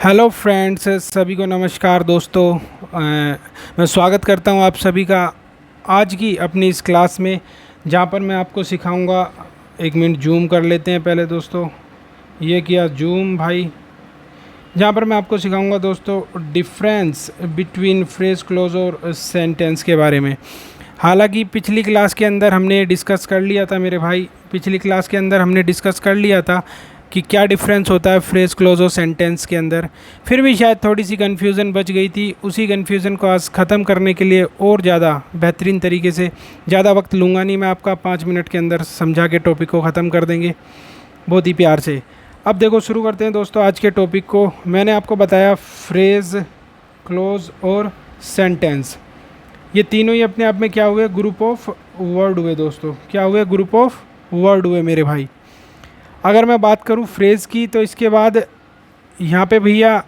Hello friends, सभी को नमस्कार दोस्तों। मैं स्वागत करता हूं आप सभी का आज की अपनी इस क्लास में, जहां पर मैं आपको सिखाऊंगा। एक मिनट जूम कर लेते हैं पहले दोस्तों। ये किया जूम भाई। जहां पर मैं आपको सिखाऊंगा दोस्तों डिफरेंस बिटवीन फ्रेज, क्लोज और सेंटेंस के बारे में। हालांकि पिछली क्लास के अंदर हमने डिस्कस कर लिया था मेरे भाई, पिछली क्लास के अंदर हमने डिस्कस कर लिया था कि क्या डिफरेंस होता है फ्रेज, क्लोज और सेंटेंस के अंदर। फिर भी शायद थोड़ी सी कन्फ्यूज़न बच गई थी। उसी कन्फ्यूज़न को आज ख़त्म करने के लिए और ज़्यादा बेहतरीन तरीके से, ज़्यादा वक्त लूँगा नहीं मैं आपका, 5 मिनट के अंदर समझा के टॉपिक को ख़त्म कर देंगे बहुत ही प्यार से। अब देखो शुरू करते हैं दोस्तों आज के टॉपिक को। मैंने आपको बताया फ्रेज, क्लोज और सेंटेंस, ये तीनों ही अपने आप में क्या हुए, ग्रुप ऑफ वर्ड हुए दोस्तों। क्या हुए, ग्रुप ऑफ वर्ड हुए मेरे भाई। अगर मैं बात करूं फ्रेज़ की तो इसके बाद यहाँ पे भैया,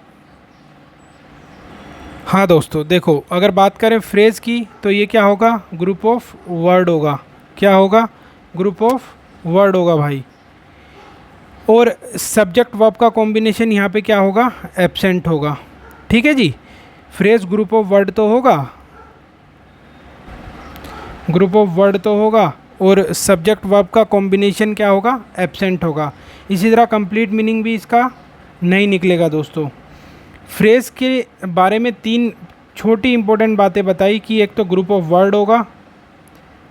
हाँ दोस्तों देखो, अगर बात करें फ्रेज़ की तो ये क्या होगा, ग्रुप ऑफ वर्ड होगा। क्या होगा, ग्रुप ऑफ वर्ड होगा भाई। और सब्जेक्ट वर्ब का कॉम्बिनेशन यहाँ पे क्या होगा, एब्सेंट होगा। ठीक है जी, फ्रेज़ ग्रुप ऑफ वर्ड तो होगा, ग्रुप ऑफ वर्ड तो होगा, और सब्जेक्ट वर्ब का कॉम्बिनेशन क्या होगा, एब्सेंट होगा। इसी तरह कंप्लीट मीनिंग भी इसका नहीं निकलेगा दोस्तों। फ्रेज़ के बारे में 3 छोटी इंपॉर्टेंट बातें बताई कि एक तो ग्रुप ऑफ वर्ड होगा,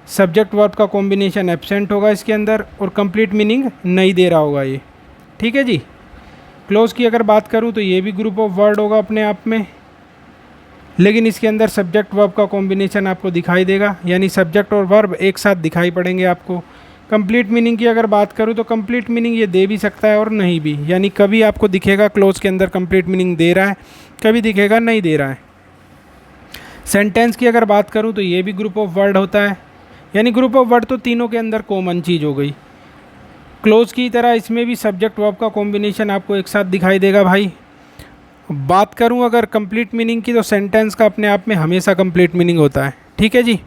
सब्जेक्ट वर्ब का कॉम्बिनेशन एब्सेंट होगा इसके अंदर, और कंप्लीट मीनिंग नहीं दे रहा होगा ये। ठीक है जी। क्लोज की अगर बात करूँ तो ये भी ग्रुप ऑफ वर्ड होगा अपने आप में, लेकिन इसके अंदर सब्जेक्ट वर्ब का कॉम्बिनेशन आपको दिखाई देगा, यानी सब्जेक्ट और वर्ब एक साथ दिखाई पड़ेंगे आपको। कंप्लीट मीनिंग की अगर बात करूँ तो कंप्लीट मीनिंग ये दे भी सकता है और नहीं भी, यानी कभी आपको दिखेगा क्लोज के अंदर कंप्लीट मीनिंग दे रहा है, कभी दिखेगा नहीं दे रहा है। सेंटेंस की अगर बात करूँ तो ये भी ग्रुप ऑफ वर्ड होता है, यानी ग्रुप ऑफ वर्ड तो तीनों के अंदर कॉमन चीज़ हो गई। क्लोज की तरह इसमें भी सब्जेक्ट वर्ब का कॉम्बिनेशन आपको एक साथ दिखाई देगा भाई। बात करूं अगर कंप्लीट मीनिंग की तो सेंटेंस का अपने आप में हमेशा कंप्लीट मीनिंग होता है। ठीक है जी।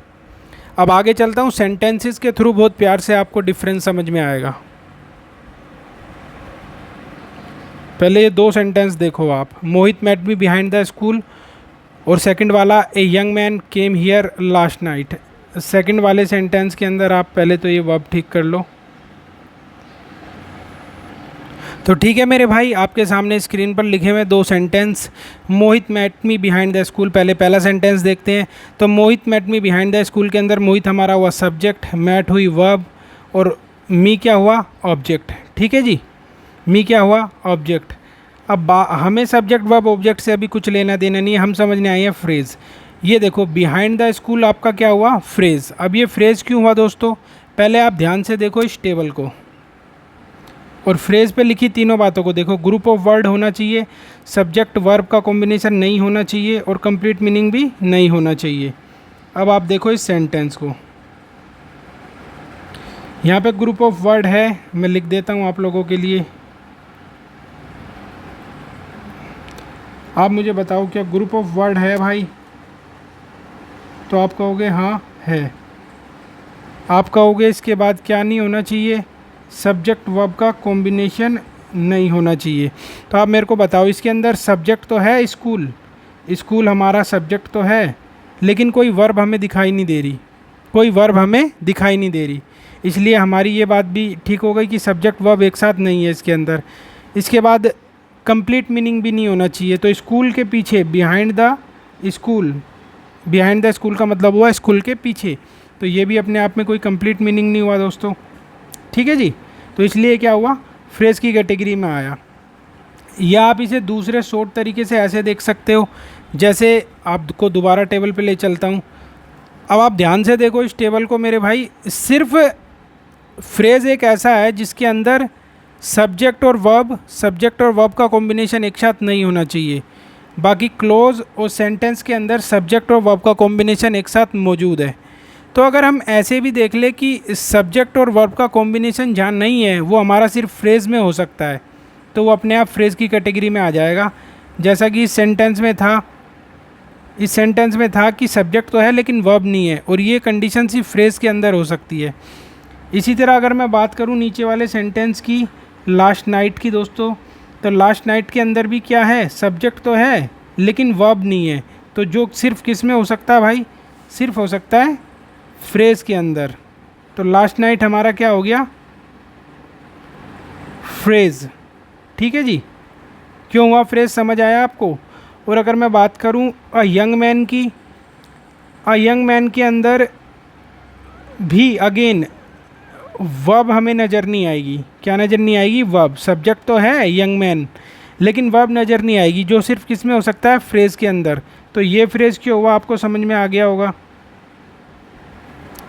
अब आगे चलता हूं, सेंटेंसेस के थ्रू बहुत प्यार से आपको डिफरेंस समझ में आएगा। पहले ये 2 सेंटेंस देखो आप, Mohit met me behind the school, और सेकंड वाला a young man came here last night. Second वाले सेंटेंस के अंदर आप पहले तो ये वर्ब ठीक कर लो। तो ठीक है मेरे भाई, आपके सामने स्क्रीन पर लिखे हुए 2 sentence, Mohit met me behind the school. पहले पहला सेंटेंस देखते हैं। तो Mohit met me behind the school के अंदर मोहित हमारा हुआ सब्जेक्ट, मैट हुई वर्ब, और मी क्या हुआ, ऑब्जेक्ट। ठीक है जी, मी क्या हुआ, ऑब्जेक्ट। अब हमें सब्जेक्ट वर्ब ऑब्जेक्ट से अभी कुछ लेना देना नहीं है, हम समझने आए हैं फ्रेज़। ये देखो बिहाइंड द स्कूल आपका क्या हुआ, फ्रेज़। अब ये फ्रेज़ क्यों हुआ दोस्तों, पहले आप ध्यान से देखो इस टेबल को, और फ्रेज़ पे लिखी तीनों बातों को देखो। ग्रुप ऑफ वर्ड होना चाहिए, सब्जेक्ट वर्ब का कॉम्बिनेशन नहीं होना चाहिए, और कंप्लीट मीनिंग भी नहीं होना चाहिए। अब आप देखो इस सेंटेंस को, यहाँ पे ग्रुप ऑफ वर्ड है, मैं लिख देता हूँ आप लोगों के लिए। आप मुझे बताओ क्या ग्रुप ऑफ वर्ड है भाई, तो आप कहोगे हाँ है। आप कहोगे इसके बाद क्या नहीं होना चाहिए, सब्जेक्ट वर्ब का कॉम्बिनेशन नहीं होना चाहिए। तो आप मेरे को बताओ, इसके अंदर सब्जेक्ट तो है स्कूल, स्कूल हमारा सब्जेक्ट तो है, लेकिन कोई वर्ब हमें दिखाई नहीं दे रही, कोई वर्ब हमें दिखाई नहीं दे रही। इसलिए हमारी ये बात भी ठीक हो गई कि सब्जेक्ट वर्ब एक साथ नहीं है इसके अंदर। इसके बाद कंप्लीट मीनिंग भी नहीं होना चाहिए। तो स्कूल के पीछे, behind the school, behind the school का मतलब हुआ स्कूल के पीछे, तो ये भी अपने आप में कोई कंप्लीट मीनिंग नहीं हुआ दोस्तों। ठीक है जी। तो इसलिए क्या हुआ, फ्रेज़ की कैटेगरी में आया। या आप इसे दूसरे शॉर्ट तरीके से ऐसे देख सकते हो, जैसे आपको दोबारा टेबल पे ले चलता हूँ। अब आप ध्यान से देखो इस टेबल को मेरे भाई। सिर्फ फ्रेज़ एक ऐसा है जिसके अंदर सब्जेक्ट और वर्ब का कॉम्बिनेशन एक साथ नहीं होना चाहिए। बाकी क्लोज और सेंटेंस के अंदर सब्जेक्ट और वर्ब का कॉम्बिनेशन एक साथ मौजूद है। तो अगर हम ऐसे भी देख ले कि सब्जेक्ट और वर्ब का कॉम्बिनेशन जहाँ नहीं है, वो हमारा सिर्फ फ्रेज़ में हो सकता है, तो वो अपने आप फ्रेज़ की कैटेगरी में आ जाएगा। जैसा कि इस सेंटेंस में था कि सब्जेक्ट तो है लेकिन वर्ब नहीं है, और ये कंडीशन सिर्फ फ्रेज़ के अंदर हो सकती है। इसी तरह अगर मैं बात करूँ नीचे वाले सेंटेंस की, लास्ट नाइट की दोस्तों, तो लास्ट नाइट के अंदर भी क्या है, सब्जेक्ट तो है लेकिन वर्ब नहीं है। तो जो सिर्फ किस में हो सकता है भाई, सिर्फ हो सकता है फ्रेज के अंदर। तो लास्ट नाइट हमारा क्या हो गया, फ्रेज। ठीक है जी, क्यों हुआ फ्रेज, समझ आया आपको। और अगर मैं बात करूं अ यंग मैन की, अ यंग मैन के अंदर भी अगेन वर्ब हमें नज़र नहीं आएगी। क्या नज़र नहीं आएगी, वर्ब। सब्जेक्ट तो है यंग मैन लेकिन वर्ब नज़र नहीं आएगी, जो सिर्फ किस में हो सकता है, फ्रेज़ के अंदर। तो ये फ्रेज़ क्यों हुआ, आपको समझ में आ गया होगा।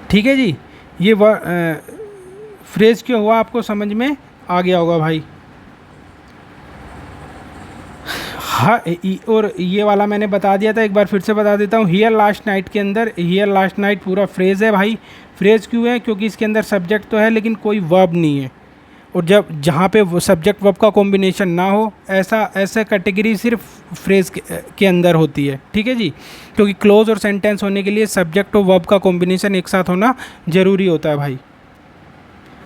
ठीक है जी, ये फ्रेज़ क्यों हुआ आपको समझ में आ गया होगा भाई। हाँ, और ये वाला मैंने बता दिया था, एक बार फिर से बता देता हूँ। हियर लास्ट नाइट के अंदर हियर लास्ट नाइट पूरा फ्रेज़ है भाई। फ्रेज़ क्यों है, क्योंकि इसके अंदर सब्जेक्ट तो है लेकिन कोई वर्ब नहीं है। और जब जहाँ पे वो सब्जेक्ट वर्ब का कॉम्बिनेशन ना हो, ऐसा कैटेगरी सिर्फ फ्रेज़ के अंदर होती है। ठीक है जी, क्योंकि क्लोज और सेंटेंस होने के लिए सब्जेक्ट और वर्ब का कॉम्बिनेशन एक साथ होना ज़रूरी होता है भाई।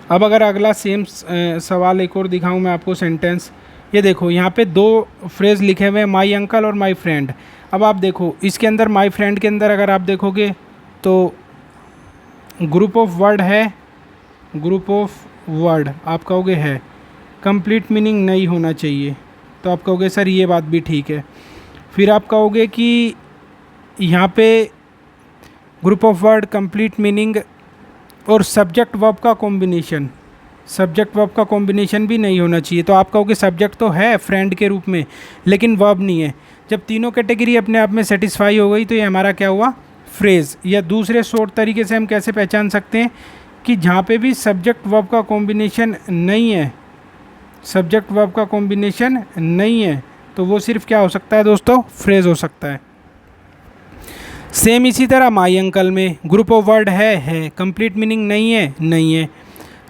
अब अगर अगला सेम सवाल एक और दिखाऊँ मैं आपको, सेंटेंस। ये देखो यहाँ पे दो फ्रेज़ लिखे हुए हैं, माई अंकल और माई फ्रेंड। अब आप देखो इसके अंदर माई फ्रेंड के अंदर अगर आप देखोगे तो ग्रुप ऑफ वर्ड है, ग्रुप ऑफ वर्ड आप कहोगे है, कंप्लीट मीनिंग नहीं होना चाहिए। तो आप कहोगे सर ये बात भी ठीक है। फिर आप कहोगे कि यहाँ पे group of word, complete meaning और सब्जेक्ट वर्ब का कॉम्बिनेशन, सब्जेक्ट वर्ब का कॉम्बिनेशन भी नहीं होना चाहिए। तो आप कहोगे सब्जेक्ट तो है फ्रेंड के रूप में लेकिन वर्ब नहीं है। जब तीनों कैटेगरी अपने आप में सेटिस्फाई हो गई तो ये हमारा क्या हुआ, फ्रेज़। या दूसरे शॉर्ट तरीके से हम कैसे पहचान सकते हैं कि जहाँ पे भी सब्जेक्ट वर्ब का कॉम्बिनेशन नहीं है, सब्जेक्ट वर्ब का कॉम्बिनेशन नहीं है, तो वो सिर्फ क्या हो सकता है दोस्तों, फ्रेज़ हो सकता है। सेम इसी तरह माई अंकल में ग्रुप ऑफ वर्ड है, कंप्लीट मीनिंग नहीं है, नहीं है।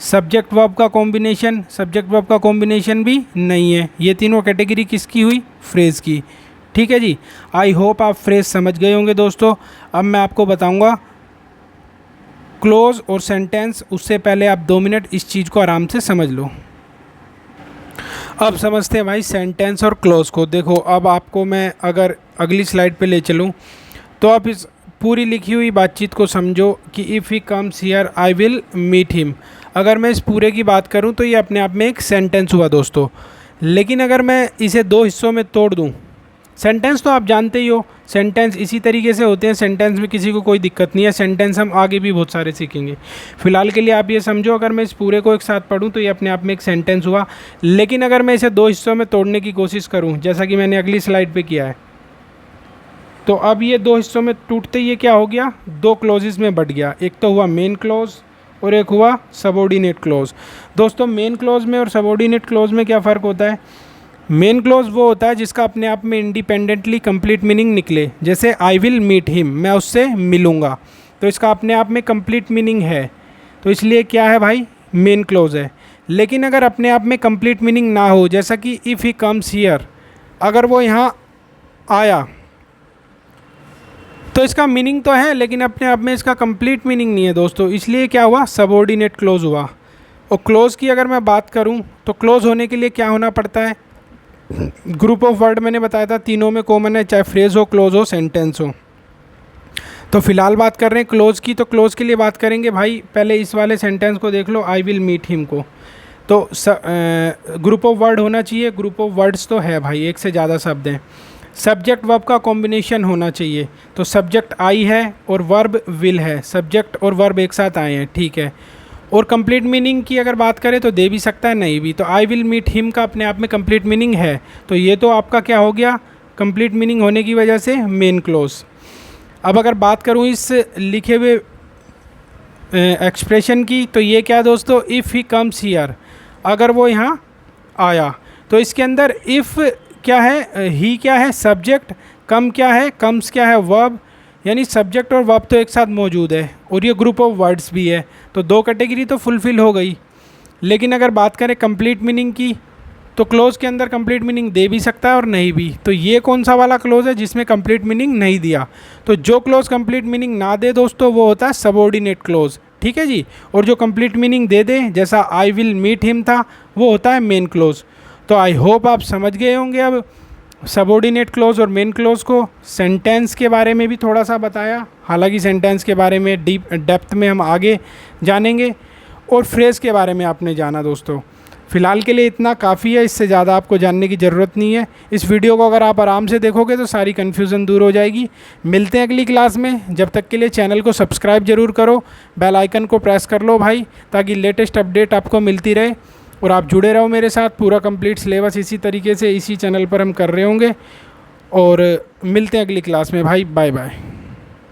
सब्जेक्ट वर्ब का कॉम्बिनेशन, सब्जेक्ट वर्ब का कॉम्बिनेशन भी नहीं है। ये तीनों कैटेगरी किसकी हुई, फ्रेज़ की। ठीक है जी, आई होप आप फ्रेज़ समझ गए होंगे दोस्तों। अब मैं आपको बताऊंगा क्लोज और सेंटेंस, उससे पहले आप 2 मिनट इस चीज़ को आराम से समझ लो। अब समझते हैं भाई सेंटेंस और क्लोज को। देखो अब आपको मैं अगर अगली स्लाइड पे ले चलूँ तो आप इस पूरी लिखी हुई बातचीत को समझो कि if he comes here I will meet him. अगर मैं इस पूरे की बात करूं तो ये अपने आप में एक सेंटेंस हुआ दोस्तों। लेकिन अगर मैं इसे 2 हिस्सों में तोड़ दूं, सेंटेंस तो आप जानते ही हो, सेंटेंस इसी तरीके से होते हैं, सेंटेंस में किसी को कोई दिक्कत नहीं है। सेंटेंस हम आगे भी बहुत सारे सीखेंगे। फिलहाल के लिए आप ये समझो अगर मैं इस पूरे को एक साथ पढ़ूं तो ये अपने आप में एक सेंटेंस हुआ। लेकिन अगर मैं इसे 2 हिस्सों में तोड़ने की कोशिश करूँ, जैसा कि मैंने अगली स्लाइड पर किया है, तो अब ये 2 हिस्सों में टूटते ही ये क्या हो गया, 2 क्लोजेस में बढ़ गया। एक तो हुआ मेन क्लोज और एक हुआ सबऑर्डिनेट क्लोज। दोस्तों मेन क्लोज में और सबऑर्डिनेट क्लोज में क्या फ़र्क होता है, मेन क्लोज वो होता है जिसका अपने आप में इंडिपेंडेंटली कंप्लीट मीनिंग निकले। जैसे आई विल मीट हिम, मैं उससे मिलूँगा, तो इसका अपने आप में कंप्लीट मीनिंग है, तो इसलिए क्या है भाई, मेन क्लोज है। लेकिन अगर अपने आप में कंप्लीट मीनिंग ना हो, जैसा कि इफ़ ही कम्स हियर, अगर वो यहाँ आया तो इसका मीनिंग तो है लेकिन अपने आप में इसका कंप्लीट मीनिंग नहीं है दोस्तों, इसलिए क्या हुआ, सबऑर्डिनेट क्लोज हुआ। और क्लोज की अगर मैं बात करूं तो क्लोज होने के लिए क्या होना पड़ता है, ग्रुप ऑफ वर्ड मैंने बताया था तीनों में कॉमन है, चाहे फ्रेज हो, क्लोज हो, सेंटेंस हो। तो फिलहाल बात कर रहे हैं क्लोज की, तो क्लोज के लिए बात करेंगे भाई। पहले इस वाले सेंटेंस को देख लो, आई विल मीट हिम को, तो ग्रुप ऑफ वर्ड होना चाहिए। ग्रुप ऑफ वर्ड्स तो है भाई, एक से ज़्यादा शब्द हैं। सब्जेक्ट वर्ब का कॉम्बिनेशन होना चाहिए, तो सब्जेक्ट आई है और वर्ब विल है, सब्जेक्ट और वर्ब एक साथ आए हैं, ठीक है। और कंप्लीट मीनिंग की अगर बात करें तो दे भी सकता है, नहीं भी। तो आई विल मीट हिम का अपने आप में कंप्लीट मीनिंग है, तो ये तो आपका क्या हो गया, कंप्लीट मीनिंग होने की वजह से मेन क्लोज। अब अगर बात करूँ इस लिखे हुए एक्सप्रेशन की, तो ये क्या दोस्तों, इफ़ ही कम्स हियर, अगर वो यहाँ आया, तो इसके अंदर इफ़ क्या है, ही क्या है, सब्जेक्ट, कम क्या है, कम्स क्या है, वर्ब, यानी सब्जेक्ट और वर्ब तो एक साथ मौजूद है, और ये ग्रुप ऑफ वर्ड्स भी है, तो 2 कैटेगरी तो फुलफ़िल हो गई। लेकिन अगर बात करें कंप्लीट मीनिंग की, तो क्लोज के अंदर कंप्लीट मीनिंग दे भी सकता है और नहीं भी। तो ये कौन सा वाला क्लोज है जिसमें कंप्लीट मीनिंग नहीं दिया, तो जो क्लोज कंप्लीट मीनिंग ना दे दोस्तों वो होता है सबऑर्डिनेट क्लोज, ठीक है जी। और जो कंप्लीट मीनिंग दे दे, जैसा आई विल मीट हिम था, वो होता है मेन क्लोज। तो आई होप आप समझ गए होंगे अब सबऑर्डिनेट क्लॉज और मेन क्लॉज को। सेंटेंस के बारे में भी थोड़ा सा बताया, हालांकि सेंटेंस के बारे में डेप्थ में हम आगे जानेंगे। और फ्रेज़ के बारे में आपने जाना दोस्तों। फ़िलहाल के लिए इतना काफ़ी है, इससे ज़्यादा आपको जानने की ज़रूरत नहीं है। इस वीडियो को अगर आप आराम से देखोगे तो सारी कन्फ्यूज़न दूर हो जाएगी। मिलते हैं अगली क्लास में, जब तक के लिए चैनल को सब्सक्राइब ज़रूर करो, बेल आइकन को प्रेस कर लो भाई, ताकि लेटेस्ट अपडेट आपको मिलती रहे और आप जुड़े रहो मेरे साथ। पूरा कंप्लीट सिलेबस इसी तरीके से इसी चैनल पर हम कर रहे होंगे। और मिलते हैं अगली क्लास में भाई, बाय बाय।